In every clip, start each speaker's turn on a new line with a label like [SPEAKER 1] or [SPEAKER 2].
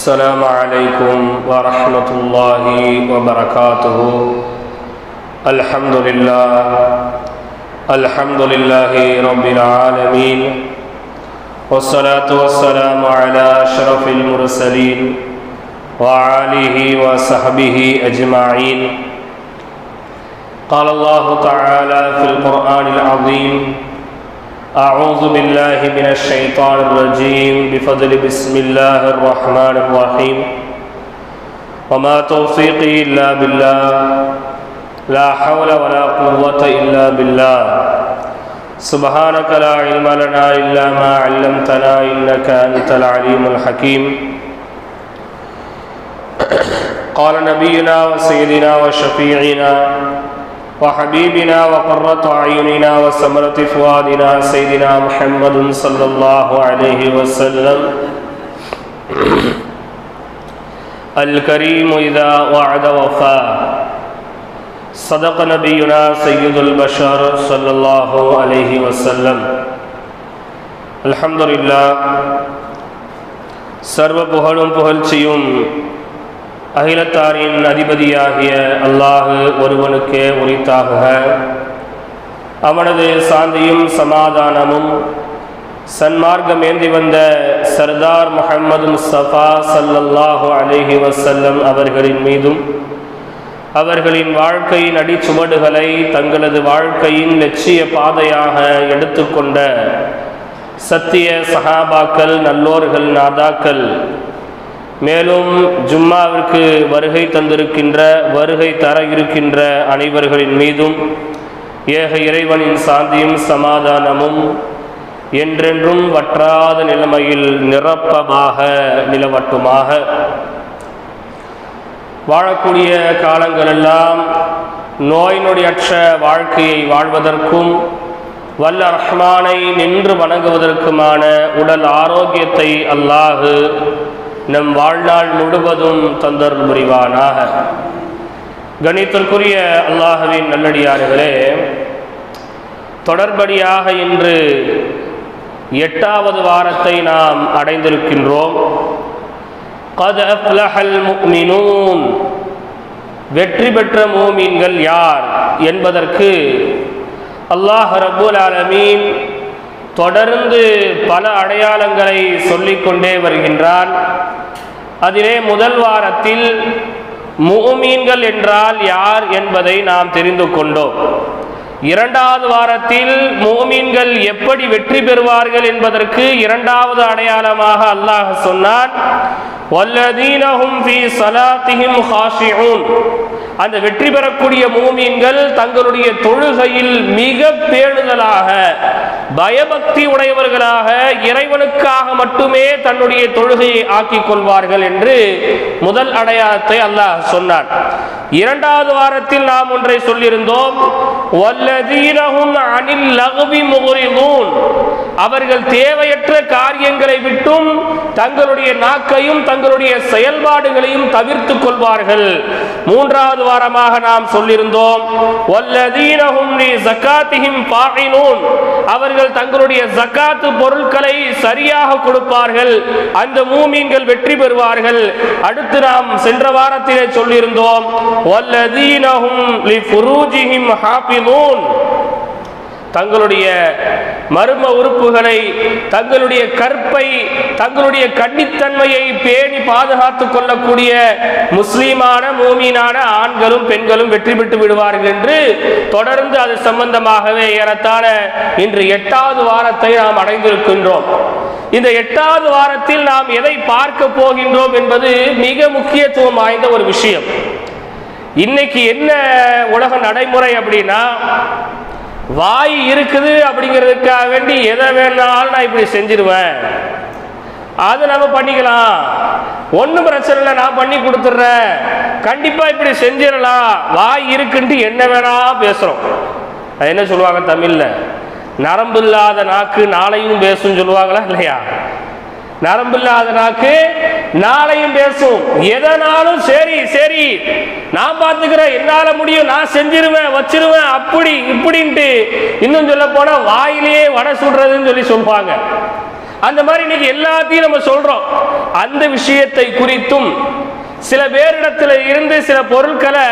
[SPEAKER 1] السلام عليكم ورحمة الله وبركاته. الحمد لله رب العالمين، والصلاة والسلام على أشرف المرسلين وآله وصحبه أجمعين. قال الله تعالى في القرآن العظيم: أعوذ بالله من الشيطان الرجيم بفضل بسم الله الرحمن الرحيم. وما توفيقي إلا بالله، لا حول ولا قوة إلا بالله. سبحانك لا علم لنا إلا ما علمتنا إنك أنت العليم الحكيم. قال نبينا وسيدنا وشفيعنا وحبيبنا وقرة أعيننا وثمرة فؤادنا سيدنا محمد صلى الله عليه وسلم: الكريم إذا وعد وفى. صدق نبينا سيد البشر صلى الله عليه وسلم. الحمد لله. சர்வ புகழும் புகழ்ச்சியும் அகிலத்தாரின் அதிபதியாகிய அல்லாஹ் ஒருவனுக்கே உரித்தாகுக. அவனது சாந்தியும் சமாதானமும் சன்மார்க்கம் ஏந்தி வந்த சர்தார் முஹம்மது முஸ்தபா ஸல்லல்லாஹு அலைஹி வஸல்லம் அவர்களின் மீதும், அவர்களின் வாழ்க்கையின் அடிச்சுவடுகளை தங்களது வாழ்க்கையின் லட்சிய பாதையாக எடுத்துக்கொண்ட சத்திய சஹாபாக்கள், நல்லோர்கள், நாதாக்கள், மேலும் ஜும்மாவிற்கு வருகை தந்திருக்கின்ற, வருகை தர இருக்கின்ற அனைவர்களின் மீதும் ஏக இறைவனின் சாந்தியும் சமாதானமும் என்றென்றும் வற்றாத நிலைமையில் நிரப்பமாக நிலவட்டுமாக. வாழக்கூடிய காலங்களெல்லாம் நோய் நொடியற்ற வாழ்க்கையை வாழ்வதற்கும் வல்ல ரஹ்மானை நின்று வணங்குவதற்குமான உடல் ஆரோக்கியத்தை அல்லாஹ் நம் வாழ்நாள் முழுவதும் தந்தருள் புரிவானாக. கணித்திற்குரிய அல்லாஹ்வின் நல்லடியார்களே, தொடர்படியாக இன்று 8வது வாரத்தை நாம் அடைந்திருக்கின்றோம். கத் அஃப்லஹல் முஃமினூன், வெற்றி பெற்ற மூமின்கள் யார் என்பதற்கு அல்லாஹ் ரப்புல் ஆலமீன் தொடர்ந்து பல அடையாளங்களை சொல்லிக்கொண்டே வருகின்றான். அதிலே முதல் வாரத்தில் முஃமின்கள் என்றால் யார் என்பதை நாம் தெரிந்து கொண்டோம். 2வது வாரத்தில் முஃமின்கள் எப்படி வெற்றி பெறுவார்கள் என்பதற்கு 2வது அடையாளமாக அல்லாஹ் சொன்னான்: வல்லதீன ஹும் ஃபீ ஸலாத்திஹிம் காஷிஊன். அந்த வெற்றி பெறக்கூடிய முஃமின்கள் தங்களுடைய தொழுகையில் மிக பேணுதலாக, பயபக்தி உடையவர்களாக, இறைவனுக்காக மட்டுமே தன்னுடைய தொழுகையை ஆக்கிக் கொள்வார்கள் என்று முதல் அடையாளத்தை அல்லாஹ் சொன்னான். 2வது வாரத்தில் நாம் ஒன்றை சொல்லியிருந்தோம்: வல்லதீன ஹும் அனில் லக்வி முக்ரிதூன். அவர்கள் தேவையற்ற காரியங்களை விட்டும் தங்களுடைய நாக்கையும் தங்களுடைய செயல்பாடுகளையும் தவிர்த்து கொள்வார்கள். 3வது வாரமாக நாம் சொல்லியிருந்தோம்: வல்லதீன ஹும் லி ஸகாத்திஹிம் ஃபாஇலூன். அவர்கள் தங்களுடைய ஜகாத் பொருட்களை சரியாக கொடுப்பார்கள். அந்த மூமின்கள் வெற்றி பெறுவார்கள். அடுத்து நாம் சென்ற வாரத்திலே சொல்லியிருந்தோம்: வல்லதீன ஹும் லி ஃபுரூஜிஹிம் ஹாஃபிலூன். தங்களுடைய மர்ம உறுப்புகளை, தங்களுடைய கற்பை, தங்களுடைய கன்னித்தன்மையை பேணி பாதுகாத்துக் கொள்ளக்கூடிய முஸ்லீமான மூமீனான ஆண்களும் பெண்களும் வெற்றி பெற்று விடுவார்கள் என்று தொடர்ந்து அது சம்பந்தமாகவே ஏறத்தாழ இன்று 8வது வாரத்தை நாம் அடைந்திருக்கின்றோம். இந்த 8வது வாரத்தில் நாம் எதை பார்க்க போகின்றோம் என்பது மிக முக்கியத்துவம் வாய்ந்த ஒரு விஷயம். இன்னைக்கு என்ன உலக நடைமுறை அப்படின்னா, வாய் இருக்குது அப்படிங்கிறதுக்காக வேண்டி எதை வேணாலும் நான் இப்படி செஞ்சிருவேன், அது நம்ம பண்ணிக்கலாம், ஒன்றும் பிரச்சனை இல்லை, நான் பண்ணி கொடுத்துட்றேன், கண்டிப்பா இப்படி செஞ்சிடலாம், வாய் இருக்குன்ட்டு என்ன வேணா பேசுறோம். அது என்ன சொல்லுவாங்க தமிழ்ல? நரம்பு இல்லாத நாக்கு நாளையும் பேசும் சொல்லுவாங்களா இல்லையா? நரம்பில்லாத நாக்கு நாளையும் பேசும். எதனாலும் சரி சரி நான் பார்த்துக்கிறேன், என்னால முடியும், நான் செஞ்சிருவேன், வச்சிருவேன், அப்படி இப்படின்ட்டு. இன்னும் சொல்ல போனா வாயிலேயே வடை சுடுறதுன்னு சொல்லுவாங்க. அந்த மாதிரி இன்னைக்கு எல்லாத்தையும் நம்ம சொல்றோம். அந்த விஷயத்தை குறித்தும் சில பேரிடத்துல இருந்து சில பொருட்களை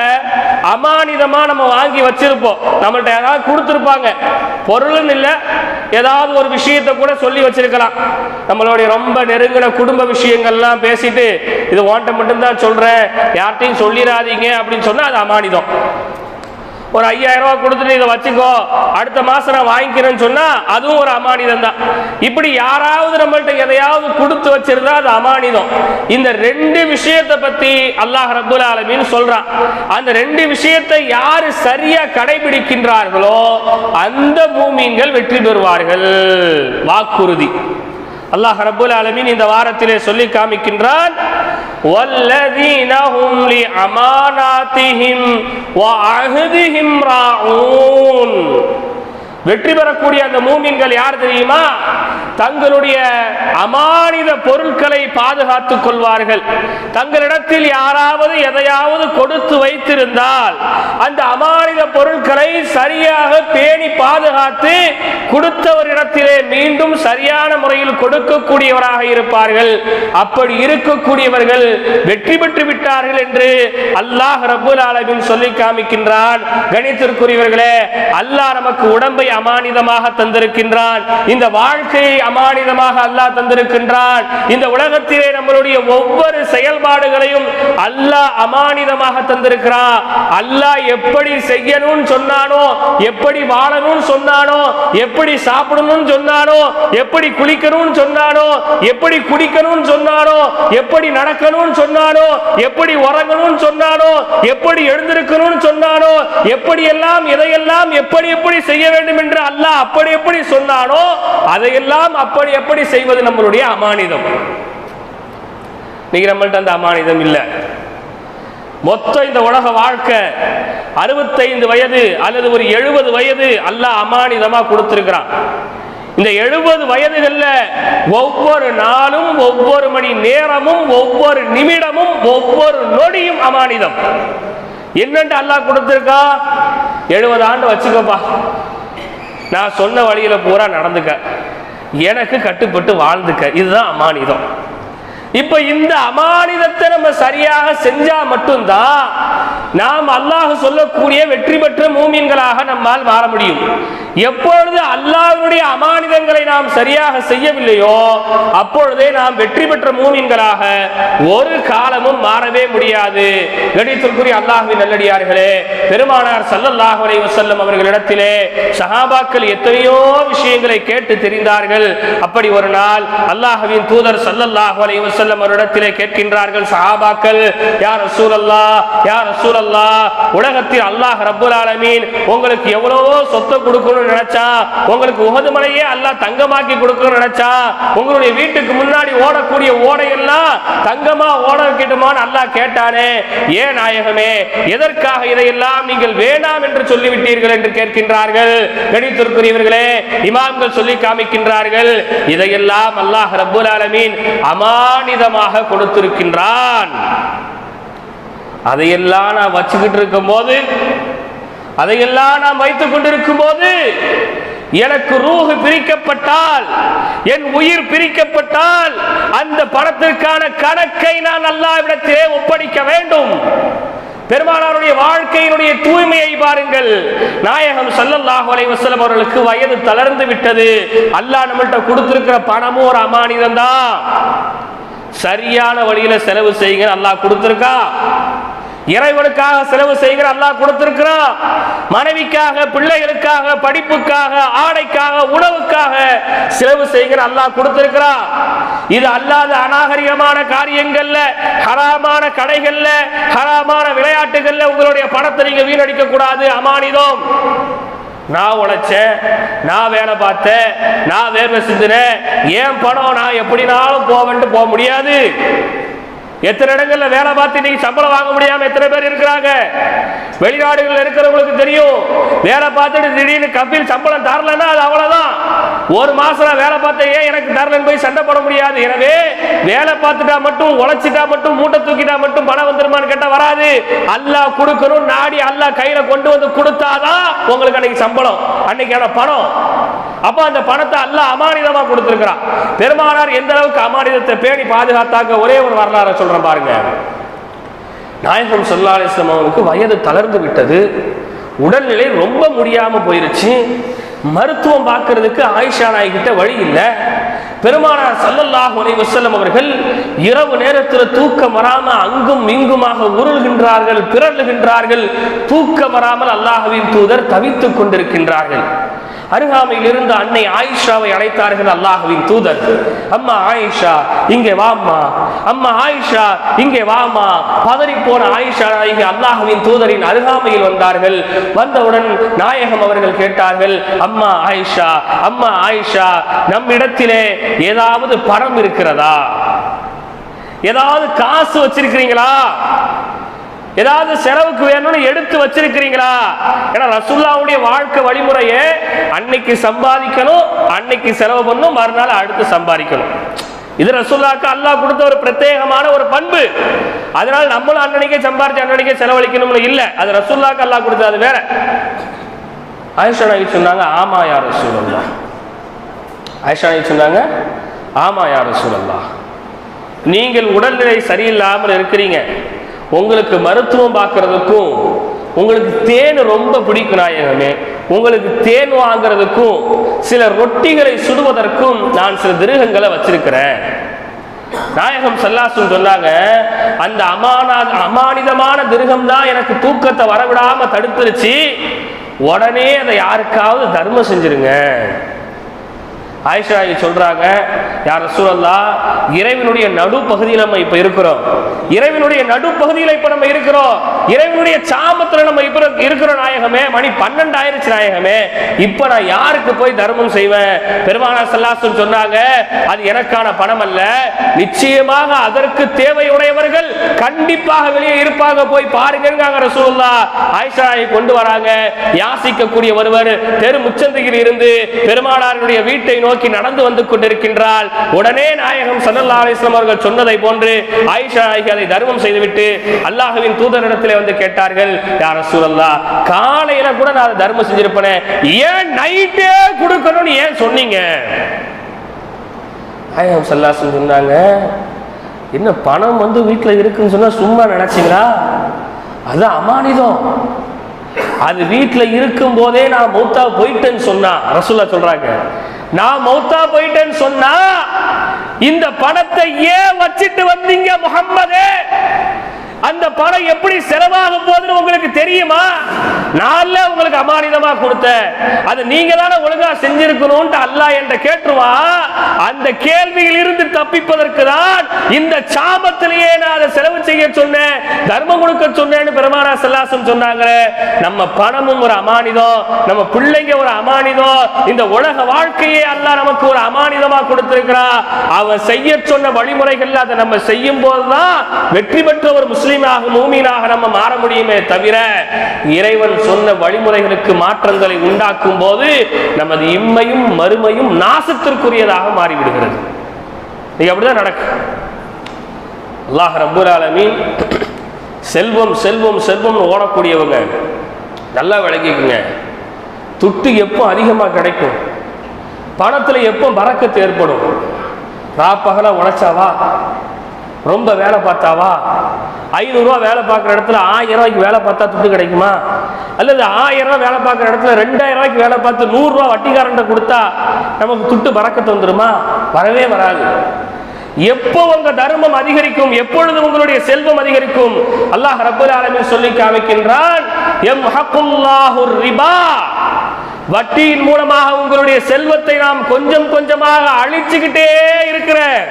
[SPEAKER 1] அமானிதமா நம்ம வாங்கி வச்சிருப்போம். நம்மள்ட்ட யாராவது கொடுத்துருப்பாங்க, பொருள்னு இல்லை, ஏதாவது ஒரு விஷயத்தை கூட சொல்லி வச்சிருக்கலாம். நம்மளுடைய ரொம்ப நெருங்கின குடும்ப விஷயங்கள்லாம் பேசிட்டு இது ஓட்ட மட்டும்தான் சொல்றேன், யார்கிட்டையும் சொல்லிடாதீங்க அப்படின்னு சொன்னா அது அமானிதம். ஒரு 5000 ரூபாய் கொடுத்துட்டு இதை வச்சுக்கோ, அடுத்த மாசம் நான் வாங்கிக்கிறேன்னு சொன்னா அதுவும் ஒரு அமானிதம் தான். இப்படி யாராவது நம்மள்ட்ட எதையாவது கொடுத்து வச்சிருந்தா அது அமானிதம். இந்த 2 விஷயத்தை பத்தி அல்லாஹ் ரப்பல் ஆலமீன் சொல்றான். அந்த 2 விஷயத்தை யாரு சரியா கடைபிடிக்கின்றார்களோ அந்த மூமீன்கள் வெற்றி பெறுவார்கள். வாக்குறுதி அல்லாஹ் ரப்பல் ஆலமீன் இந்த வாரத்திலே சொல்லி காமிக்கின்றான். வல்லதீன ஹும் லி அமானாத்திஹிம் வ அஹ்திஹிம் ராஊன். வெற்றி பெறக்கூடிய அந்த மூமின்கள் யார் தெரியுமா? தங்களுடைய அமானித பொருட்களை பாதுகாத்துக் கொள்வார்கள். தங்களிடத்தில் யாராவது எதையாவது கொடுத்து வைத்திருந்தால் அந்த அமானித பொருட்களை சரியாக பேணி பாதுகாத்து கொடுத்தவரிடத்திலே மீண்டும் சரியான முறையில் கொடுக்கக்கூடியவராக இருப்பார்கள். அப்படி இருக்கக்கூடியவர்கள் வெற்றி பெற்று விட்டார்கள் என்று அல்லாஹ் ரப்பல் ஆலமீன் சொல்லி காமிக்கின்றான். கணித்திற்குரியவர்களே, அல்லாஹ் நமக்கு உடம்பை அமானிதமாக தந்திருக்கின்றான். இந்த வாழ்க்கையை அமானிதமாக அல்லாஹ் தந்திருக்கின்றான். இந்த உலகத்திலே நம்மளுடைய ஒவ்வொரு செயல்பாடுகளையும் அல்லாஹ் அமானிதமாக தந்திருக்கிறான். அல்லாஹ் எப்படி செய்யணும்னு சொன்னானோ, எப்படி வாழணும்னு சொன்னானோ, எப்படி சாப்பிடணும்னு சொன்னானோ, எப்படி குளிக்கணும்னு சொன்னானோ, எப்படி குடிக்கணும்னு சொன்னானோ, எப்படி நடக்கணும்னு சொன்னானோ, எப்படி உறங்கணும்னு சொன்னானோ, எப்படி எழுந்திருக்கணும்னு சொன்னானோ, எப்படி எல்லாம் எதையெல்லாம் எப்படி எப்படி செய்ய வேண்டும் என்று அல்லாஹ் அப்படி எப்படி சொன்னானோ அதையெல்லாம் அப்படி எப்படி செய்வது நம்மளுடைய அமானிதம். நீங்க நம்மள்ட்ட அந்த அமானிதம் இல்லை. மொத்தம் இந்த உலக வாழ்க்கை 65 வயது அல்லது ஒரு 70 வயது அல்லாஹ் அமானிதமா கொடுத்திருக்கிறான். இந்த 70 வயதுகள்ல ஒவ்வொரு நாளும், ஒவ்வொரு மணி நேரமும், ஒவ்வொரு நிமிடமும், ஒவ்வொரு நொடியும் அமானிதம். என்னன்னு அல்லாஹ் கொடுத்திருக்கா? 70 ஆண்டு வச்சுக்கப்பா, நான் சொன்ன வழியில பூரா நடந்துக்க, எனக்கு கட்டுப்பட்டு வாழ்ந்துக்க, இதுதான் அமானிதம். இப்ப இந்த அமானிதத்தை நம்ம சரியாக செஞ்சா மட்டும்தான் நாம் அல்லாஹ் சொல்லக்கூடிய வெற்றி பெற்ற மூமின்களாக நம்மால் மாற முடியும். எப்பொழுது அல்லாஹ்வுடைய அமானிதங்களை நாம் சரியாக செய்யவில்லையோ அப்பொழுதே நாம் வெற்றி பெற்ற மூமின்களாக ஒரு காலமும் மாறவே முடியாது. கணித்திற்குரிய அல்லாஹ்வின் நல்லடியார்களே, பெருமானார் ஸல்லல்லாஹு அலைஹி வஸல்லம் அவர்களிடத்திலே சஹாபாக்கள் எத்தனையோ விஷயங்களை கேட்டு தெரிந்தார்கள். அப்படி ஒரு நாள் அல்லாஹ்வின் தூதர் ஸல்லல்லாஹு அலைஹி வஸல்லம் அவரிடத்திலே கேட்கின்றார்கள் சஹாபாக்கள், யா ரசூலல்லாஹ், யா ரசூலல்லாஹ், உலகத்தில் அல்லாஹ் ரப்பல் ஆலமீன் உங்களுக்கு எவ்வளவோ சொத்தை கொடுக்கணும்னு நினைச்சா, உங்களுக்கு உஹது மலையே அல்லாஹ் தங்கமாக்கி கொடுக்கணும்னு நினைச்சா, உங்களுடைய வீட்டுக்கு முன்னாடி ஓடக்கூடிய ஓடையெல்லாம் தங்கமா ஓட வைக்கட்டுமான்னு அல்லாஹ் கேட்டானே, ஏன் நாயகமே, எதற்காக இதையெல்லாம் நீங்கள் வேண்டாம் என்று சொல்லிவிட்டீர்கள் என்று கேட்கின்றார்கள். கணித்திற்குரியவர்களே, இமாம்கள் சொல்லி காமிக்கின்றார்கள், இதையெல்லாம் அல்லாஹ் ரப்பல் ஆலமீன் அமானிதமாக கொடுத்திருக்கின்றான். அதையெல்லாம் நான் வச்சுக்கிட்டு இருக்கும் போது, அதையெல்லாம் நாம் வைத்துக் கொண்டிருக்கும் போது எனக்கு ரூஹ் பிரிக்கப்பட்டால், என் உயிர் பிரிக்கப்பட்டால் அந்த பணத்திற்கான கணக்கை நான் அல்லாஹ்விடத்திலே ஒப்படைக்க வேண்டும். பெருமானாருடைய வாழ்க்கையினுடைய தூய்மையை பாருங்கள். நாயகம் ஸல்லல்லாஹு அலைஹி வஸல்லம் அவர்களுக்கு வயது தளர்ந்து விட்டது. அல்லாஹ் நம்மள்ட்ட கொடுத்திருக்கிற பணமும் ஒரு அமானிதம் தான். சரியான வழியில செலவு செய்யுங்க அல்லாஹ் கொடுத்திருக்கா. இறைவனுக்காக செலவு செய்கிற அல்லாஹ் கொடுத்திருக்கிறான். மனைவிக்காக, பிள்ளைகளுக்காக, படிப்புக்காக, ஆடைக்காக, உணவுக்காக செலவு செய்கிற அல்லாஹ் கொடுத்திருக்கிறான். இது அல்லாத அநாகரிகமான காரியங்கள்ல, ஹராமான கடைகள்ல, ஹராமான விளையாட்டுகள்ல உங்களுடைய பணத்தை நீங்க வீணடிக்க கூடாது. அமானிதம். நான் உழைச்சேன், நான் வேலை பார்த்தேன், நான் வேர்வை சிந்தினேன், ஏன் பணம் நான் எப்படினாலும் போவேன்ட்டு போக முடியாது. எத்தனை இடங்கள்ல வேலை பார்த்து இன்னைக்கு சம்பளம் வாங்க முடியாம எத்தனை பேர் இருக்கிறாங்க. வெளிநாடுகள் இருக்கிறவங்களுக்கு தெரியும், வேலை பார்த்துட்டு திடீர்னு கம்பெனி சம்பளம் தரலன்னா அது அவ்வளவுதான். ஒரு மாசம் வேலை பார்த்த ஏன் எனக்கு தரலன்னு போய் சண்டை போட முடியாது. எனவே வேலை பார்த்துட்டா மட்டும், உழைச்சிட்டா மட்டும், மூட்டை தூக்கிட்டா மட்டும் பணம் வந்துருமான்னு கேட்டா வராது. அல்லாஹ் கொடுக்கணும், நாடி அல்லாஹ் கையில கொண்டு வந்து கொடுத்தாதான் உங்களுக்கு அன்னைக்கு சம்பளம், அன்னைக்கான பணம். அப்ப அந்த பணத்தை அல்லாஹ் அமானிதமா கொடுத்திருக்கிறான். பெருமானார் எந்த அளவுக்கு அமானிதத்தை பேணி பாதுகாத்தாக்க ஒரே ஒரு வரலாறு சொல்றேன் பாருங்க. நாயகம் ஸல்லல்லாஹு அலைஹி வஸல்லம் அவருக்கு வயது தளர்ந்து விட்டது, உடல்நிலை ரொம்ப முடியாம போயிருச்சு. மருத்துவம் பார்க்கறதுக்கு ஆயிஷா நாய்கிட்ட வழி இல்லை. பெருமானார் ஸல்லல்லாஹு அலைஹி வஸல்லம் அவர்கள் இரவு நேரத்தில் தூக்கம் வராம அங்கும் இங்குமாக உருள்கின்றார்கள், பிறழுகின்றார்கள். தூக்கம் வராமல் அல்லாஹ்வின் தூதர் தவித்துக் கொண்டிருக்கின்றார்கள். அருகாமையில் இருந்து அன்னை ஆயிஷாவை அழைத்தார்கள் அல்லாஹ்வின் தூதர். அம்மா ஆயிஷா இங்கே வாம்மா, அம்மா ஆயிஷா இங்கே வாமா. பதறி போன ஆயிஷா நாயகி அல்லாஹ்வின் தூதரின் அருகாமையில் வந்தார்கள். வந்தவுடன் நாயகம் அவர்கள் கேட்டார்கள், அம்மா ஆயிஷா, அம்மா ஆயிஷா, நம்மிடத்திலே ஏதாவது பணம் இருக்கிறதா? ஏதாவது காசு வச்சிருக்கிறீங்களா? ஏதாவது செலவுக்கு வேணும்னு எடுத்து வச்சிருக்கிறீங்களா? ஏன்னா ரசூலுல்லாஹ்வுடைய வாழ்க்கை வழிமுறையே அன்னைக்கு சம்பாதிக்கணும், அன்னைக்கு செலவு பண்ணணும், மறுநாள் அடுத்து சம்பாதிக்கணும். இது ரசூலுல்லாஹ்க்கு அல்லாஹ் கொடுத்த ஒரு பிரத்யேகமான ஒரு பண்பு. அதனால நம்மளும் அன்னன்னைக்கே சம்பாதிச்சு அன்னன்னைக்கே செலவழிக்கணும்னு இல்லை, அது ரசூலுல்லாஹ்க்கு அல்லாஹ் கொடுத்தது, அது வேற. ஆயிஷா நாயகி சொன்னாங்க, ஆமா யா ரசூலல்லாஹ். ஆயிஷா நாயகி சொன்னாங்க, ஆமா யா ரசூலல்லாஹ், நீங்கள் உடல்நிலை சரியில்லாமல் இருக்கிறீங்க, உங்களுக்கு மருத்துவம் பார்க்கறதுக்கும் உங்களுக்கு தேன் ரொம்ப பிடிக்கும் நாயகமே, உங்களுக்கு தேன் வாங்கிறதுக்கும் சில ரொட்டிகளை சுடுவதற்கும் நான் சில திருகங்களை வச்சிருக்கிறேன். நாயகம் ஸல்லல்லாஹு சொன்னாங்க, அந்த அமானிதமான திருகம் தான் எனக்கு தூக்கத்தை வரவிடாம தடுத்துருச்சு, உடனே அதை யாருக்காவது தர்மம் செஞ்சிருங்க. ஆயிஷா சொல்றாங்க, யா ரசூலல்லாஹ், இறைவனுடைய நடுப்பகுதியில் நம்ம இப்ப இருக்கிறோம், இறைவனுடைய நடுப்பகுதியில் இப்ப நம்ம இருக்கிறோம், இறைவனுடைய சாமத்துல நம்ம இப்ப இருக்கிறோம் நாயகமே, மணி 12 ஆயிருச்சு நாயகமே, இப்ப நான் யாருக்கு போய் தர்மம் செய்வேன்? பெருமானார் ஸல்லல்லாஹு அலைஹி வஸல்லம் சொன்னாங்க, அது எனக்கான பணம் அல்ல, நிச்சயமாக அதற்கு தேவையுடையவர்கள் கண்டிப்பாக வெளியே இருப்பாங்க, போய் பாருங்க ரசூலுல்லாஹ். ஆயிஷா கொண்டு வராங்க. யாசிக்கக்கூடிய ஒருவர் தெரு முச்சந்தியில் இருந்து பெருமானாருடைய வீட்டை நோக்கி நடந்து வந்து கொண்டிருக்கின்றால், உடனே நாயகம் ஸல்லல்லாஹு அலைஹி வஸல்லம் அவர்கள் சொன்னதை போன்று ஆயிஷா அதை தர்மம் செய்துவிட்டு அல்லாஹ்வின் தூதரிடத்திலே வந்து கேட்டார்கள், யா ரசூலல்லாஹ், காலையில கூட நான் தர்மம் செஞ்சிருப்பேன், ஏன் நைட்டே கொடுக்கணும்னு ஏன் சொன்னீங்க? நாயகம் ஸல்லல்லாஹு அலைஹி வஸல்லம் சொன்னாங்க, என்ன பணம் வந்து வீட்டில் இருக்குன்னு சொன்னா சும்மா நினைச்சீங்களா? அது அமானிதம், அது வீட்டில் இருக்கும் போதே நான் மௌத்தா போயிட்டேன்னு சொன்னா, ரசூலுல்லாஹ் சொல்றாங்க, நான் மௌத்தா போயிட்டேன்னு சொன்னா இந்த பணத்தை ஏன் வச்சிட்டு வந்தீங்க முஹம்மதே? அந்த பணம் எப்படி செலவாகும் போதுன்னு உங்களுக்கு தெரியுமா? நான் உங்களுக்கு அமானிதமா கொடுத்தேன், அது நீங்க தானே ஒழுங்கா செஞ்சிருக்கணும் அல்லாஹ் என்ற கேட்டுருவா. அந்த கேள்வியில் இருந்து தப்பிப்பதற்கு தான் இந்த சாபத்திலேயே நான் அதை செலவு செய்ய சொன்னேன், தர்மம் கொடுக்க சொன்னேன்னு பெருமானார் ஸல்லல்லாஹு அலைஹி வஸல்லம் சொன்னாங்க. நம்ம பணமும் ஒரு அமானிதம், நம்ம பிள்ளைங்க ஒரு அமானிதம், இந்த உலக வாழ்க்கையே அல்லாஹ் நமக்கு ஒரு அமானிதமா கொடுத்திருக்கிறா. அவன் செய்ய சொன்ன வழிமுறைகள் அதை நம்ம செய்யும் போதுதான் வெற்றி பெற்ற ஒரு முஸ்லிமாக மூமீனாக நம்ம மாற முடியுமே தவிர, இறைவன் சொன்ன வழிமுறைகளுக்கு மாற்றங்களை உண்டாக்கும் போது நமது இம்மையும் மறுமையும் நாசத்திற்குரியதாக மாறிவிடுகிறது. நீங்க அப்படிதான் நடக்கும். அல்லாஹ் ரப்பல் ஆலமீன் செல்வம் செல்வம் செல்வம் ஓடக்கூடியவங்க நல்லா விளங்கிக்குங்க. துட்டு எப்போ அதிகமாக கிடைக்கும், பணத்துல எப்போ பரக்கத்து ஏற்படும்? ராப்பகல உழைச்சாவா, ரொம்ப வேலை பார்த்தாவா? 500 ரூபா வேலை பார்க்குற இடத்துல 1000 ரூபாய்க்கு வேலை பார்த்தா துட்டு கிடைக்குமா? அல்லது 1000 ரூபா வேலை பார்க்குற இடத்துல 2000 ரூபாய்க்கு வேலை பார்த்து 100 ரூபா வட்டிக்காரன்ட்ட கொடுத்தா நமக்கு துட்டு பறக்கத்து வந்துருமா? வரவே வராது. எப்போ உங்க தர்மம் அதிகரிக்கும், எப்பொழுது உங்களுடைய செல்வம் அதிகரிக்கும்? அல்லாஹ் ரப்பல் ஆலமீன் சொல்லி காமிக்கின்றான், யம்ஹகுல்லாஹுர் ரிபா, வட்டியின் மூலமாக உங்களுடைய செல்வத்தை நாம் கொஞ்சம் கொஞ்சமாக அழிச்சுக்கிட்டே இருக்கிறேன்.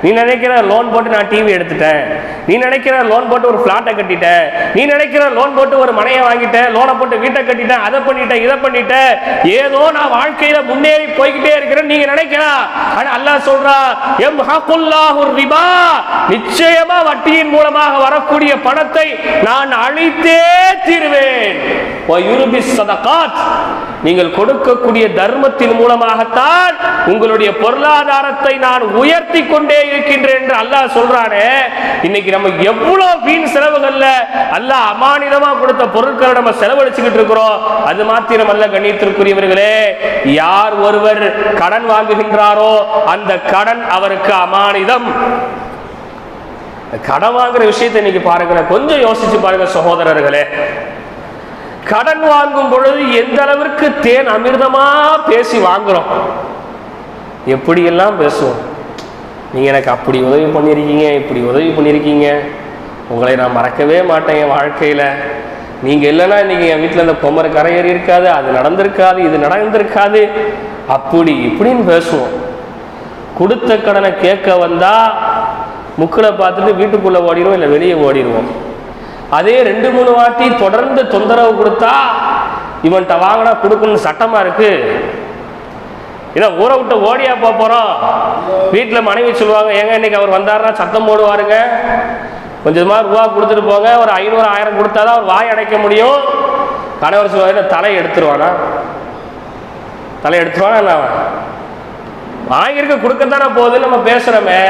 [SPEAKER 1] நீ நினைக்கிற லோன் போட்டு நான் டிவி எடுத்துட்டேன், நீ நினைக்கிற லோன் போட்டு ஒரு பிளாட்டை கட்டிட்டேன், நீ நினைக்கிற லோன் போட்டு ஒரு மனையை வாங்கிட்டேன், லோனை போட்டு வீட்டை கட்டிட்டேன், அதை பண்ணிட்டேன், இதை பண்ணிட்டேன், ஏதோ நான் வாழ்க்கையில முன்னேறி போய்கிட்டே இருக்கிறேன் நீங்க நினைக்கலாம். ஆனா அல்லாஹ் சொல்றா, யம்ஹகுல்லாஹுர் ரிபா, நிச்சயமா வட்டியின் மூலமாக வரக்கூடிய பணத்தை நான் அழித்தே தீருவேன். வ யுர்பிஸ் ஸதகாத், நீங்கள் கொடுக்கக்கூடிய தர்மத்தின் மூலமாகத்தான் உங்களுடைய பொருளாதாரத்தை நான் உயர்த்தி கொண்டே இருக்கின்றேன் என்று அல்லாஹ் சொல்றானே. இன்னைக்கு நம்ம எவ்வளவு வீண் செலவுகள்ல அல்லாஹ் அமானிதமா கொடுத்த பொருட்களை நம்ம செலவழிச்சுக்கிட்டு இருக்கிறோம். அது மாத்திரம் அல்ல கண்ணியத்திற்குரியவர்களே, யார் ஒருவர் கடன் வாங்குகின்றாரோ அந்த கடன் அவருக்கு அமானிதம். கடன் வாங்குற விஷயத்தை இன்னைக்கு பாருங்க, கொஞ்சம் யோசிச்சு பாருங்க சகோதரர்களே. கடன் வாங்கும் பொழுது எந்த அளவிற்கு தேன் அமிர்தமா பேசி வாங்குறோம், எப்படியெல்லாம் பேசுவோம். நீங்க எனக்கு அப்படி உதவி பண்ணியிருக்கீங்க, இப்படி உதவி பண்ணியிருக்கீங்க, உங்களை நான் மறக்கவே மாட்டேன் என் வாழ்க்கையில. நீங்க இல்லைன்னா இன்னைக்கு என் வீட்டில் இந்த பொம்மரை கரையேறி இருக்காது, அது நடந்திருக்காது, இது நடந்திருக்காது, அப்படி இப்படின்னு பேசுவோம். கொடுத்த கடனை கேட்க வந்தா முக்களை பார்த்துட்டு வீட்டுக்குள்ள ஓடிடுவோம், இல்லை வெளியே ஓடிடுவோம். அதே 2-3 வாட்டி தொடர்ந்து தொந்தரவு கொடுத்தா இவன்கிட்ட வாங்கினா கொடுக்கணும்னு சட்டமா இருக்கு, இதை ஊரை விட்டு ஓடியா போறோம். வீட்டில் மனைவி சொல்லுவாங்க, ஏங்க இன்னைக்கு அவர் வந்தாருன்னா சத்தம் போடுவாருங்க, கொஞ்சமா ரூபா கொடுத்துட்டு போங்க, ஒரு 500-1000 கொடுத்தாதான் அவர் வாய் அடைக்க முடியும். கணவர் சொல்லுவாரு, தலை எடுத்துருவானா, தலை எடுத்துருவானா, வாங்கியிருக்க கொடுக்கத்தானே போகுதுன்னு நம்ம பேசுறோமே.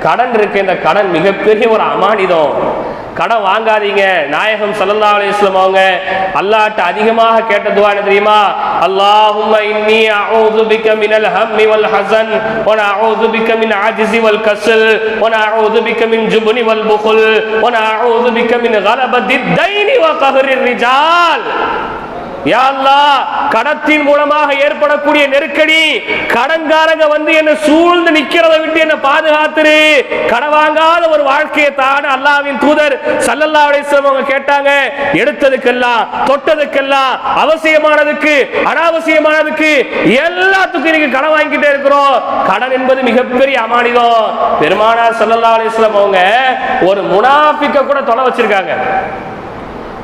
[SPEAKER 1] கடன் இருக்கு, இந்த கடன் மிகப்பெரிய ஒரு அமானிதம். கடன் வாங்காதீங்க. நாயகம் ஸல்லல்லாஹு அலைஹி வஸல்லம் அவங்க அல்லாஹ்ட்ட அதிகமாக கேட்ட துஆ என்ன தெரியுமா? அல்லாஹும்ம இன்னி அஊது பிக மினல் ஹம்மி வல் ஹஸன் வ நஅஊது பிக மின் அஜ்ஸி வல் கஸல் வ நஅஊது பிக மின் ஜுப்னி வல் புகுல் வ நஅஊது பிக மின் கலபத்தித் தைனி வ கஹ்ரிர் ரிஜால். யா அல்லாஹ், கடத்தின் மூலமாக ஏற்படக்கூடிய நெருக்கடி, கடன்காரங்க வந்து என்ன சூழ்ந்து நிக்கிறதை விட்டு என்ன பாதுகாத்துரு, கடன் வாங்காத ஒரு வாழ்க்கையை தான் அல்லாஹ்வின் தூதர் ஸல்லல்லாஹு அலைஹி வஸல்லம் அவங்க கேட்டாங்க. எடுத்ததுக்கெல்லாம் தொட்டதுக்கெல்லாம் அவசியமானதுக்கு அனாவசியமானதுக்கு எல்லாத்துக்கும் இன்னைக்கு கடன் வாங்கிட்டே இருக்கிறோம். கடன் என்பது மிகப்பெரிய அமானிதம். பெருமானார் ஸல்லல்லாஹு அலைஹி வஸல்லம் அவங்க ஒரு முனாஃபிக்க கூட தொலை வச்சிருக்காங்க.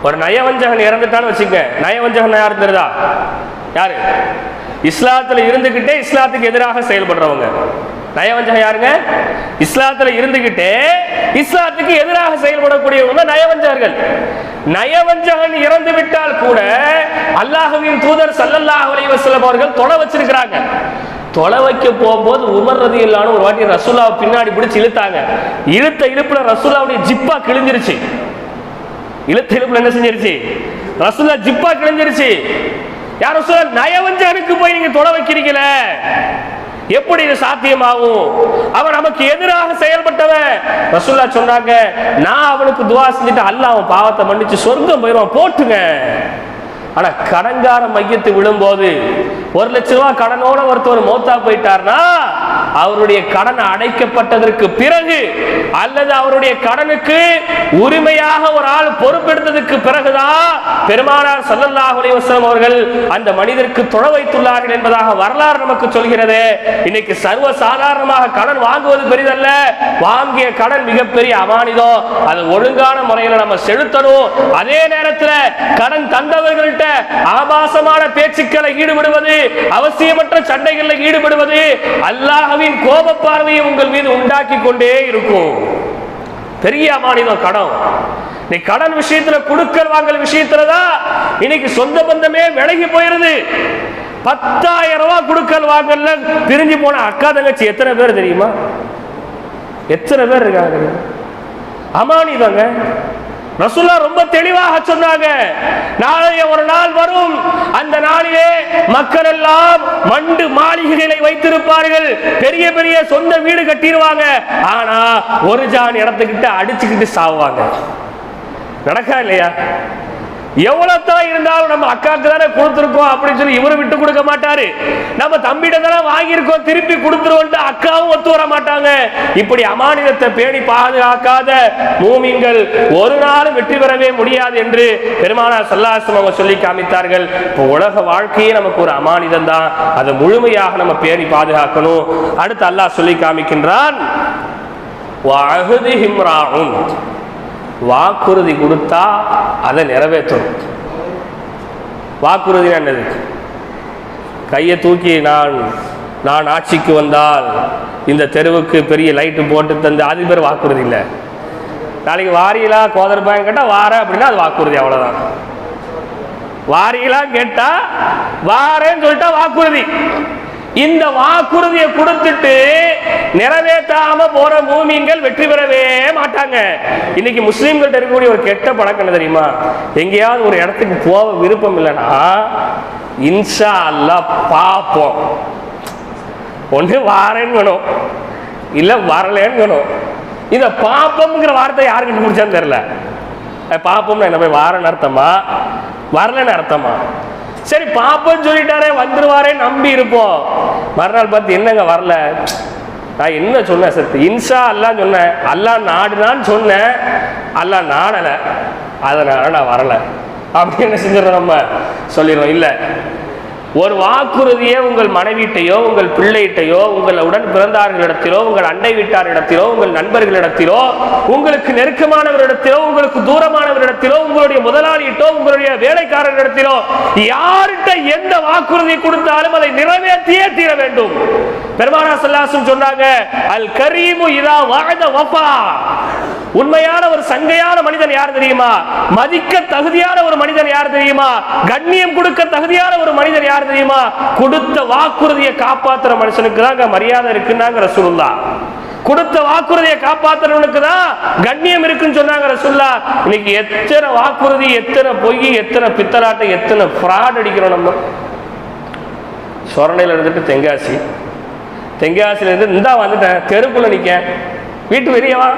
[SPEAKER 1] ஒரு நயவஞ்சகன் இறந்துட்டான்னு வச்சுக்க, நயவஞ்சகன் யார் தெரியுதா? யாரு? இஸ்லாத்துல இருந்துகிட்டே இஸ்லாத்துக்கு எதிராக செயல்படுறவங்க. நயவஞ்சகன் யாருங்க? இஸ்லாத்துல இருந்துகிட்டே இஸ்லாத்துக்கு எதிராக செயல்படக்கூடியவங்க நயவஞ்சகர்கள். நயவஞ்சகன் இறந்து விட்டால் கூட அல்லாஹ்வின் தூதர் ஸல்லல்லாஹு அலைஹி வஸல்லம் அவர்கள் தொலை வச்சிருக்கிறாங்க. தொலை வைக்க போகும்போது உமர் ரலியல்லாஹு அன்ஹு ஒரு வாட்டி ரசூலுல்லாஹ் பின்னாடி பிடிச்சு இழுத்தாங்க. இழுத்த இழுப்புல ரசூலுல்லாஹ்வுடைய ஜிப்பா கிழிஞ்சிருச்சு. இழுத்த இழுப்புல என்ன செஞ்சிருச்சு? ரசூலுல்லாஹ் ஜிப்பா கிழிஞ்சிருச்சு. யார் ரசூலுல்லாஹ், நயவஞ்சகனுக்கு போய் நீங்க தொலை வைக்கிறீங்களே, எப்படி இது சாத்தியமாகும்? அவன் நமக்கு எதிராக செயல்பட்டவன். ரசூலுல்லாஹ் சொன்னாங்க, நான் அவனுக்கு துஆ செஞ்சுட்டு அல்லாஹ் அவன் பாவத்தை மன்னிச்சு சொர்க்கம் போயிடுவான், போட்டுங்க. ஆனா கடன்கார மையத்து விழும்போது 1 லட்சம் ரூபாய் கடனோட ஒருத்தர் மௌத்தா போயிட்டார்னா அவருடைய கடன் அடைக்கப்பட்டதற்கு பிறகு அல்லது அவருடைய கடனுக்கு உரிமையாக ஒரு ஆள் பொறுப்பெடுத்ததுக்கு பிறகுதான் பெருமானார் ஸல்லல்லாஹு அலைஹி வஸல்லம் அவர்கள் அந்த மனிதருக்கு தொலை வைத்துள்ளார்கள் என்பதாக வரலாறு நமக்கு சொல்கிறது. இன்னைக்கு சர்வ சாதாரணமாக கடன் வாங்குவது பெரிதல்ல, வாங்கிய கடன் மிகப்பெரிய அமானிதம். அது ஒழுங்கான முறையில் நம்ம செலுத்தணும். அதே நேரத்தில் கடன் தந்தவர்கள் ஆபாசமான பேச்சுக்களை ஈடுபடுவது, அவசியமற்ற சண்டைகளில் ஈடுபடுவது அல்லாஹ்வின் கோப பார்வையை உங்கள் மீது உண்டாக்கி கொண்டே இருக்கும். பெரிய அமானிதம் கடன். நீ கடன் விஷயத்துல, கொடுக்கல் வாங்கல் விஷயத்துலதான் இன்னைக்கு சொந்த பந்தமே விலகி போயிருது. 10,000 ரூபாய் கொடுக்கல் வாங்கல்ல பிரிஞ்சு போன அக்கா தங்கச்சி எத்தனை பேர் தெரியுமா? எத்தனை பேர் இருக்காங்க? அமானிதங்க. ரசூலுல்லாஹ் ரொம்ப தெளிவாக சொன்னாங்க, நாளைய ஒரு நாள் வரும், அந்த நாளிலே மக்கள் எல்லாம் மண்டு மாளிகைகளை வைத்திருப்பார்கள், பெரிய பெரிய சொந்த வீடு கட்டிடுவாங்க, ஆனா ஒரு ஜான் இடத்துக்கிட்ட அடிச்சுக்கிட்டு சாவாங்க. நடக்கா இல்லையா? எவ்வளவு தான் இருந்தாலும் நம்ம அக்காக்கு தானே கொடுத்துருக்கோம் அப்படின்னு சொல்லி இவரு விட்டு கொடுக்க மாட்டாரு. நம்ம தம்பிட்ட தானே வாங்கியிருக்கோம் திருப்பி கொடுத்துருவோம், அக்காவும் ஒத்து வர மாட்டாங்க. இப்படி அமானிதத்தை பேணி பாதுகாக்காத மூமின்கள் ஒரு நாளும் வெற்றி பெறவே முடியாது என்று பெருமானார் ஸல்லல்லாஹு அலைஹி வஸல்லம் சொல்லி காமித்தார்கள். இப்போ உலக வாழ்க்கையே நமக்கு ஒரு அமானிதம் தான், அதை முழுமையாக நம்ம பேணி பாதுகாக்கணும். அடுத்து அல்லாஹ் சொல்லி காமிக்கின்றான், வஅஹ்திஹிம் ராஉன், வாக்குறுதி கொடுத்தா அதை நிறைவேற்றணும். வாக்குறுதி என்னது? கையை தூக்கி நான் ஆட்சிக்கு வந்தால் இந்த தெருவுக்கு பெரிய லைட்டு போட்டு தந்து, அது பேர் வாக்குறுதி இல்லை. நாளைக்கு வாரியலா கோதர்பாயம் கேட்டால் வார அப்படின்னா அது வாக்குறுதி, அவ்வளோதான். வாரீங்களான்னு கேட்டா வாரேன்னு சொல்லிட்டா வாக்குறுதி. இந்த வாக்குறுதியை கொடுத்துட்டு நிறைவேற்றாம போற மூமின்கள் வெற்றி பெறவே மாட்டாங்க. இன்னைக்கு முஸ்லீம்கள்ட்ட இருக்கக்கூடிய ஒரு கெட்ட பழக்கம் என்ன தெரியுமா? எங்கேயாவது ஒரு இடத்துக்கு போக விருப்பம் இல்லைன்னா இன்ஷா அல்லாஹ் பாப்போம், ஒன்று வாரேன்னு இல்ல வரலன்னு. இந்த பாப்பம்ங்கிற வார்த்தை யாருக்கு கண்டுபிடிச்சான்னு தெரியல. பாப்போம்னா என்ன, போய் வாரன்னு அர்த்தமா வரலன்னு அர்த்தமா? சரி பாப்போம்னு சொல்லிட்டாரே வந்துருவாரே நம்பி இருப்போம். மறுநாள் பார்த்து என்னங்க வரல, நான் என்ன சொன்னேன் சத்து இன்ஷா அல்லாஹ் சொன்னேன், அல்லாஹ் நாடுனான்னு சொன்னேன், அல்லாஹ் நாடலை, அதனால நான் வரல அப்படின்னு என்ன செஞ்சிடறோம், நம்ம சொல்லிடுறோம். இல்லை, ஒரு வாக்குறுதியை உங்கள் மனைவிட்டையோ உங்கள் பிள்ளையிட்டையோ உங்கள் உடன் பிறந்தார்களிடத்திலோ உங்கள் அண்டை வீட்டாரிடத்திலோ உங்கள் நண்பர்களிடத்திலோ உங்களுக்கு நெருக்கமானவரிடத்திலோ உங்களுக்கு தூரமானவரிடத்திலோ உங்களுடைய முதலாளியிட்டோ உங்களுடைய வேலைக்காரர்களிடத்திலோ யார்கிட்ட எந்த வாக்குறுதி கொடுத்தாலும் அதை நிறைவேற்றியே தீர வேண்டும். பெருமானார் ஸல்லல்லாஹு அலைஹி வஸல்லம் சொன்னாங்க, அல் கரீமு இதா வஅத வஃபா. உண்மையான ஒரு சங்கையான மனிதன் யார் தெரியுமா? மதிக்க தகுதியான ஒரு மனிதன் யார் தெரியுமா? கண்ணியம் கொடுக்க தகுதியான ஒரு மனிதன் யார் தெரியுமா? கொடுத்த வாக்குறுதியை காப்பாற்றுற மனுஷனுக்கு தான் மரியாதை இருக்குன்னாங்க ரசூலுல்லாஹ். கொடுத்த வாக்குறுதியை காப்பாற்றுறவனுக்கு தான் கண்ணியம் இருக்குன்னு சொன்னாங்க ரசூலுல்லாஹ். இன்னைக்கு எத்தனை வாக்குறுதி, எத்தனை பொய், எத்தனை பித்தலாட்டை, எத்தனை ஃப்ராட் அடிக்கிறோம். நம்ம சொரணையில் இருந்துட்டு தென்காசியில இருந்து இந்தா வந்துட்டேன், தெருக்குள்ள நிக்க, வீட்டு வெளியவா,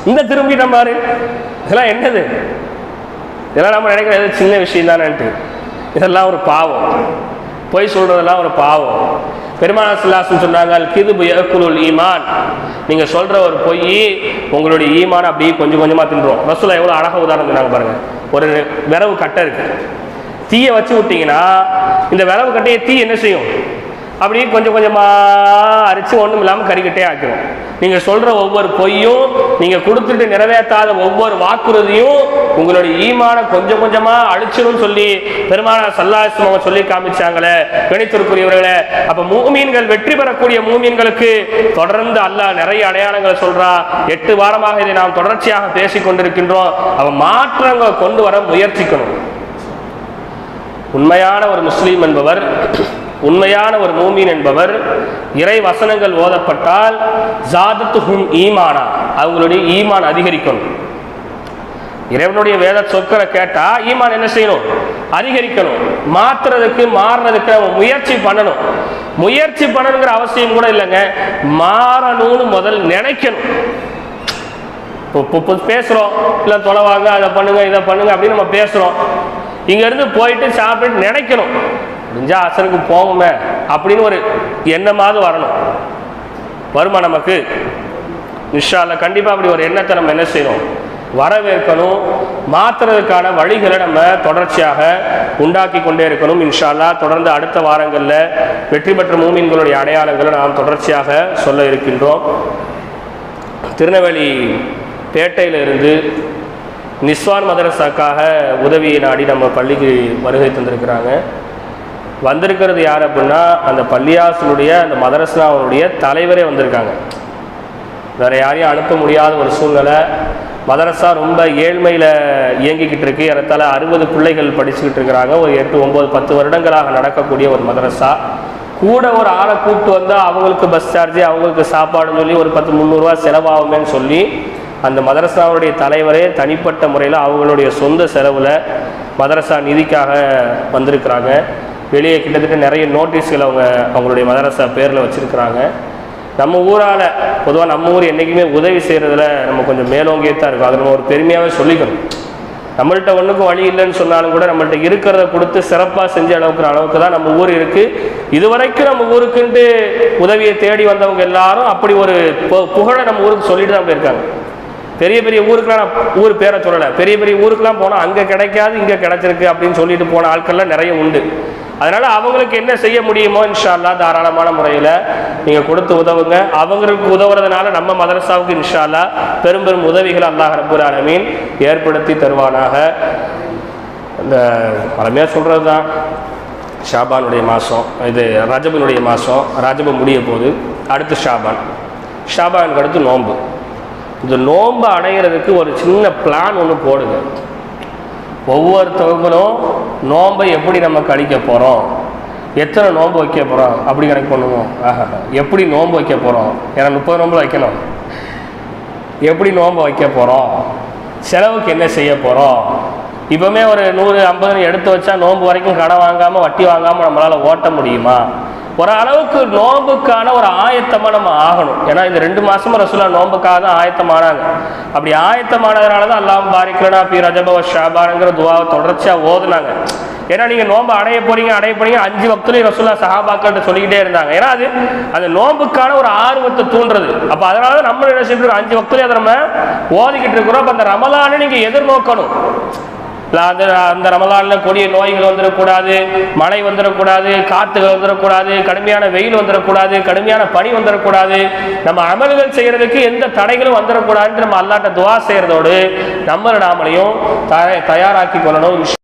[SPEAKER 1] இந்த திரும்பிட்டேன் பாரு, இதெல்லாம் என்னது? இதெல்லாம் நம்ம நினைக்கிறது சின்ன விஷயம் தானேன்ட்டு. இதெல்லாம் ஒரு பாவம், பொய் சொல்றதெல்லாம் ஒரு பாவம். பெருமானார் ஸல்லல்லாஹு அலைஹி வஸல்லம் சொன்னாங்க, கிதுபு யஅகுலுல் ஈமான். நீங்க சொல்ற ஒரு பொய் உங்களுடைய ஈமான் அப்படியே கொஞ்சம் கொஞ்சமா தின்றோம். ரசூலுல்லாஹ் எவ்வளவு அழகா உதாரணம் சொன்னாங்க பாருங்க. ஒரு விரவு கட்டை இருக்கு, தீயை வச்சு விட்டீங்கன்னா இந்த விரவு கட்டையை தீ என்ன செய்யும்? அப்படியே கொஞ்சம் கொஞ்சமா அரிச்சு ஒன்றும் இல்லாமல் கறிக்கட்டே ஆக்கிரும். நீங்க சொல்ற ஒவ்வொரு பொய்யும், நீங்க கொடுத்துட்டு நிறைவேற்றாத ஒவ்வொரு வாக்குறுதியும் உங்களுடைய ஈமான கொஞ்சம் கொஞ்சமா அழிச்சிடும் சொல்லி பெருமானார் ஸல்லல்லாஹு அலைஹி வஸல்லம் சொல்லி காமிச்சாங்களே. கணித்திற்குரியவர்களே, அப்ப மூமீன்கள் வெற்றி பெறக்கூடிய மூமீன்களுக்கு தொடர்ந்து அல்லாஹ் நிறைய அடையாளங்களை சொல்றான். 8 வாரமாக இதை நாம் தொடர்ச்சியாக பேசிக் கொண்டிருக்கின்றோம். அவன் மாற்றங்களை கொண்டு வர முயற்சிக்கணும். உண்மையான ஒரு முஸ்லீம் என்பவர், உண்மையான ஒரு மூமின் என்பவர், இறை வசனங்கள் ஓதப்பட்டால் ஜாதத்துஹும் ஈமானா, அவங்களுடைய ஈமான் அதிகரிக்கணும். இறைவனுடைய வேத சொற்களை கேட்டா ஈமான் என்ன செய்யணும்? அதிகரிக்கணும். மாற்றுறதுக்கு மாறுறதுக்கு நம்ம முயற்சி பண்ணணும். முயற்சி பண்ணணுங்கிற அவசியம் கூட இல்லைங்க, மாறணும்னு முதல் நினைக்கணும். பேசுறோம், இல்லை தொலைவாங்க, அதை பண்ணுங்க இதை பண்ணுங்க அப்படின்னு நம்ம பேசுறோம். இங்க இருந்து போயிட்டு சாப்பிட்டு நினைக்கணும், முடிஞ்சா அசனுக்கு போகுமே அப்படின்னு ஒரு எண்ணமாவது வரணும். வருமா நமக்கு? இன்ஷா அல்லாஹ் கண்டிப்பா அப்படி ஒரு எண்ணத்தை நம்ம என்ன செய்யணும்? வரவேற்கணும். மாற்றுறதுக்கான வழிகளை நம்ம தொடர்ச்சியாக உண்டாக்கி கொண்டே இருக்கணும். இன்ஷா அல்லாஹ் தொடர்ந்து அடுத்த வாரங்களில் வெற்றி பெற்ற மூமின்களுடைய அடையாளங்களை நாம் தொடர்ச்சியாக சொல்ல இருக்கின்றோம். திருநெல்வேலி பேட்டையிலிருந்து நிஸ்வான் மதரசாக்காக உதவியை நாடி நம்ம பள்ளிக்கு வருகை தந்திருக்கிறாங்க. வந்திருக்கிறது யார் அப்படின்னா, அந்த பள்ளியாசனுடைய அந்த மதரசாவுடைய தலைவரே வந்திருக்காங்க. வேற யாரையும் அனுப்ப முடியாத ஒரு சூழ்நிலை. மதரசா ரொம்ப ஏழ்மையில் இயங்கிக்கிட்டு இருக்கு. ஏறத்தாழ 60 பிள்ளைகள் படிச்சுக்கிட்டு இருக்கிறாங்க. ஒரு 8, 9, 10 வருடங்களாக நடக்கக்கூடிய ஒரு மதரசா. கூட ஒரு ஆளை கூப்பிட்டு வந்தால் அவங்களுக்கு பஸ் சார்ஜ், அவங்களுக்கு சாப்பாடுன்னு சொல்லி ஒரு 10-300 ரூபா செலவாகுமேன்னு சொல்லி அந்த மதரசாவுடைய தலைவரே தனிப்பட்ட முறையில் அவங்களுடைய சொந்த செலவில் மதரசா நிதிக்காக வந்திருக்கிறாங்க. வெளியே கிட்டத்தட்ட நிறைய நோட்டீஸ்கள் அவங்களுடைய மதரசா பேரில் வச்சுருக்கிறாங்க. நம்ம ஊரால் பொதுவாக நம்ம ஊர் என்றைக்குமே உதவி செய்கிறதுல நம்ம கொஞ்சம் மேலோங்கியே தான் இருக்கும். அதை நம்ம ஒரு பெருமையாகவே சொல்லிக்கணும். நம்மள்கிட்ட ஒன்றுக்கும் வழி இல்லைன்னு சொன்னாலும் கூட நம்மள்கிட்ட இருக்கிறத கொடுத்து சிறப்பாக செஞ்ச அளவுக்கு தான் நம்ம ஊர் இருக்குது. இதுவரைக்கும் நம்ம ஊருக்குன்ட்டு உதவியை தேடி வந்தவங்க எல்லாரும் அப்படி ஒரு புகழை நம்ம ஊருக்கு சொல்லிட்டு தான் போயிருக்காங்க. பெரிய பெரிய ஊருக்குலாம் நான் ஊர் பேரை சொல்லலை, பெரிய பெரிய ஊருக்குலாம் போனால் அங்கே கிடைக்காது இங்கே கிடைச்சிருக்கு அப்படின்னு சொல்லிட்டு போன ஆட்கள்லாம் நிறைய உண்டு. அதனால் அவங்களுக்கு என்ன செய்ய முடியுமோ இன்ஷா அல்லாஹ் தாராளமான முறையில் நீங்கள் கொடுத்து உதவுங்க. அவங்களுக்கு உதவுறதுனால நம்ம மதரசாவுக்கு இன்ஷா அல்லாஹ் பெரும் பெரும் உதவிகள் அல்லாஹ் ரப்பல் ஆலமீன் ஏற்படுத்தி தருவானாக. இந்த பழமையாக சொல்கிறது தான், ஷாபானுடைய மாதம், இது ரஜபனுடைய மாதம், ரஜபம் முடிய போது அடுத்து ஷாபானுக்கு அடுத்து நோன்பு. இந்த நோன்பை அடைகிறதுக்கு ஒரு சின்ன பிளான் ஒன்று போடுங்க. ஒவ்வொருத்தவங்களும் நோன்பை எப்படி நம்ம கழிக்க போகிறோம், எத்தனை நோன்பு வைக்க போகிறோம் அப்படி கணக்கு பண்ணுவோம். எப்படி நோன்பு வைக்க போகிறோம், ஏன்னா 30 நோன்பு வைக்கணும், எப்படி நோன்பு வைக்க போகிறோம், செலவுக்கு என்ன செய்ய போகிறோம். இப்போவுமே ஒரு 100-50 எடுத்து வச்சா நோன்பு வரைக்கும் கடன் வாங்காமல் வட்டி வாங்காமல் நம்மளால் ஓட்ட முடியுமா? ஒரு அளவுக்கு நோன்புக்கான ஒரு ஆயத்தமாக நம்ம ஆகணும். ஏன்னா இந்த 2 மாதமும் ரசூலா நோன்புக்காக தான் ஆயத்தமானாங்க. அப்படி ஆயத்தமானதுனால தான் அல்லாஹ் பாரிக்லனா ஃபீ ரஜப வ ஷஅபான்ங்கிற துஆவை தொடர்ச்சியாக ஓதுனாங்க. ஏன்னா நீங்கள் நோன்பு அடைய போறீங்க 5 வக்துலையும் ரசூலா சஹாபாக்கள்கிட்ட சொல்லிக்கிட்டே இருந்தாங்க. ஏன்னா அது அந்த நோன்புக்கான ஒரு ஆர்வத்தை தூண்டுறது. அப்போ அதனால தான் நம்ம என்ன செஞ்சுருக்கோம், 5 வக்துலையும் அதை நம்ம ஓதிக்கிட்டு இருக்கிறோம். அப்போ அந்த ரமலானை நீங்கள் எதிர்நோக்கணும். அந்த ரமலானில் கொடிய நோய்கள் வந்துடக்கூடாது, மழை வந்துடக்கூடாது, காற்றுகள் வந்துடக்கூடாது, கடுமையான வெயில் வந்துடக்கூடாது, கடுமையான பனி வந்துடக்கூடாது, நம்ம அமல்கள் செய்யறதுக்கு எந்த தடைகளும் வந்துடக்கூடாதுன்னு நம்ம அல்லாஹ்ட்ட துஆ செய்யறதோடு நம்மளை நாமளையும் தயாராக்கி கொள்ளணும்.